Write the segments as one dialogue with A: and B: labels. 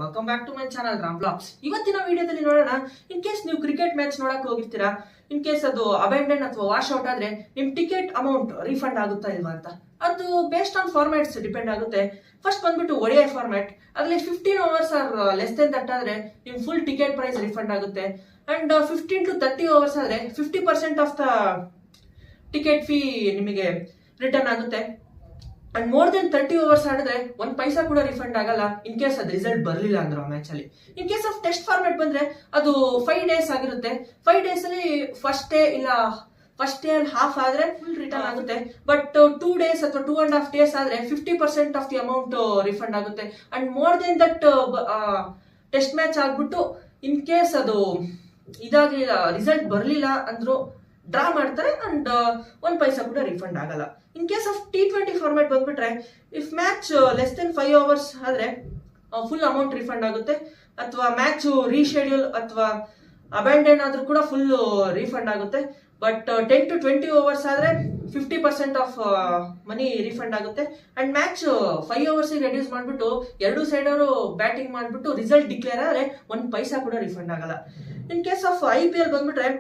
A: Welcome back to my channel Ram blogs. ಇವತ್ತಿನ ವಿಡಿಯೋದಲ್ಲಿ ನೋಡೋಣ, ಇನ್ ಕೇಸ್ ನೀವು ಕ್ರಿಕೆಟ್ ಮ್ಯಾಚ್ ನೋಡಕ್ ಹೋಗಿರ್ತೀರಾ, ಇನ್ ಕೇಸ್ ಅದು ಅಬೆಂಡನ್ ಅಥವಾ ವಾಶ್ ಔಟ್ ಆದ್ರೆ ನಿಮ್ ಟಿಕೆಟ್ ಅಮೌಂಟ್ ರೀಫಂಡ್ ಆಗುತ್ತಾ ಇಲ್ವಾ ಅಂತ. ಅದು ಬೇಸ್ಡ್ ಆನ್ ಫಾರ್ಮ್ಯಾಟ್ಸ್ ಡಿಪೆಂಡ್ ಆಗುತ್ತೆ. ಫಸ್ಟ್ ಬಂದ್ಬಿಟ್ಟು ODI ಫಾರ್ಮ್ಯಾಟ್, ಅದ್ರಲ್ಲಿ 15 overs or less than that ಆದ್ರೆ ನಿಮ್ ಫುಲ್ ಟಿಕೆಟ್ ಪ್ರೈಸ್ ರಿಫಂಡ್ ಆಗುತ್ತೆ. ಅಂಡ್ 15 to 30 overs ಆದ್ರೆ 50% ಆಫ್ ದ ಟಿಕೆಟ್ ಫೀ ನಿಮಗೆ ರಿಟರ್ನ್ ಆಗುತ್ತೆ. ಅಂಡ್ ಮೋರ್ ದೆನ್ 30 overs ಆಡಿದ್ರೆ 1 ಪೈಸಾ ಕೂಡ ರಿಫಂಡ್ ಆಗಲ್ಲ, ಇನ್ ಕೇಸ್ ಅದು ರಿಸಲ್ಟ್ ಬರಲಿಲ್ಲ ಅಂದ್ರೆ ಮ್ಯಾಚ್ ಅಲ್ಲಿ. ಇನ್ ಕೇಸ್ ಆಫ್ ಟೆಸ್ಟ್ ಫಾರ್ಮ್ಯಾಟ್ ಬಂದ್ರೆ ಅದು 5 days ಆಗಿರುತ್ತೆ. 5 days ಅಲ್ಲಿ ಫಸ್ಟ್ ಡೇ ಅಲ್ಲಿ ಹಾಫ್ ಆದ್ರೆ ಫುಲ್ ರಿಟರ್ನ್ ಆಗುತ್ತೆ. ಬಟ್ 2 days ಅಥವಾ 2.5 days ಆದ್ರೆ 50% ಆಫ್ ದಿ ಅಮೌಂಟ್ ರಿಫಂಡ್ ಆಗುತ್ತೆ. And more then that test match ಆಗ್ಬಿಟ್ಟು ಇನ್ ಕೇಸ್ ಅದು ಇದಾಗಲಿಲ್ಲ, ರಿಸಲ್ಟ್ ಬರಲಿಲ್ಲ ಅಂದ್ರು ಡ್ರಾ ಮಾಡ್ತಾರೆ ಅಂಡ್ 1 ಪೈಸಾ ಕೂಡ ರಿಫಂಡ್ ಆಗಲ್ಲ. In case of T20 format ಬಂದ್ಬಿಟ್ರೆ, if match less than 5 overs ಆದ್ರೆ ಫುಲ್ ಅಮೌಂಟ್ ರಿಫಂಡ್ ಆಗುತ್ತೆ. ಅಥವಾ ಮ್ಯಾಚ್ ರೀಶೆಡ್ಯೂಲ್ ಅಥವಾ ಅಬ್ಯಾಂಡನ್ ಆದ್ರೂ ಕೂಡ ಫುಲ್ ರೀಫಂಡ್ ಆಗುತ್ತೆ. ಬಟ್ 10 to 20 overs ಆದ್ರೆ 50% ಆಫ್ ಮನಿ ರೀಫಂಡ್ ಆಗುತ್ತೆ. ಅಂಡ್ ಮ್ಯಾಚ್ 5 overs ರೆಡ್ಯೂಸ್ ಮಾಡ್ಬಿಟ್ಟು ಎರಡು ಸೈಡ್ ಅವರು ಬ್ಯಾಟಿಂಗ್ ಮಾಡ್ಬಿಟ್ಟು ರಿಸಲ್ಟ್ ಡಿಕ್ಲೇರ್ ಆದ್ರೆ 1 ಪೈಸಾ ಕೂಡ ರಿಫಂಡ್ ಆಗಲ್ಲ. ಇನ್ ಕೇಸ್ ಆಫ್ IPL ಬಂದ್ಬಿಟ್ರೆ,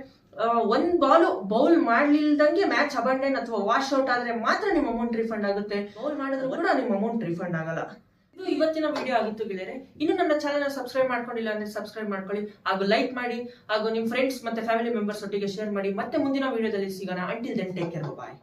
A: 1 ಬಾಲ್ ಬೌಲ್ ಮಾಡ್ಲಿಲ್ದಂಗೆ ಮ್ಯಾಚ್ ಅಬಂಡನ್ ಅಥವಾ ವಾಶ್ ಔಟ್ ಆದ್ರೆ ಮಾತ್ರ ನಿಮ್ಮ ಅಮೌಂಟ್ ರಿಫಂಡ್ ಆಗುತ್ತೆ. ಬೌಲ್ ಮಾಡಿದ್ರು ಕೂಡ ನಿಮ್ಮ ಅಮೌಂಟ್ ರಿಫಂಡ್ ಆಗಲ್ಲ. ಇದು ಇವತ್ತಿನ ವಿಡಿಯೋ ಆಗಿತ್ತು ಗೆಳೆಯರೆ. ಇನ್ನು ನನ್ನ ಚಾನೆಲ್ ಸಬ್ಸ್ಕ್ರೈಬ್ ಮಾಡ್ಕೊಂಡಿಲ್ಲ ಅಂದ್ರೆ ಸಬ್ಸ್ಕ್ರೈಬ್ ಮಾಡ್ಕೊಳ್ಳಿ, ಹಾಗೂ ಲೈಕ್ ಮಾಡಿ, ಹಾಗೂ ನಿಮ್ಮ ಫ್ರೆಂಡ್ಸ್ ಮತ್ತೆ ಫ್ಯಾಮಿಲಿ ಮೆಂಬರ್ಸ್ ಒಟ್ಟಿಗೆ ಶೇರ್ ಮಾಡಿ. ಮತ್ತೆ ಮುಂದಿನ ವಿಡಿಯೋದಲ್ಲಿ ಸಿಗೋಣ. ಅಂಟಿಲ್ ದೆನ್ ಟೇಕ್ ಕೇರ್, ಬಾಯ್.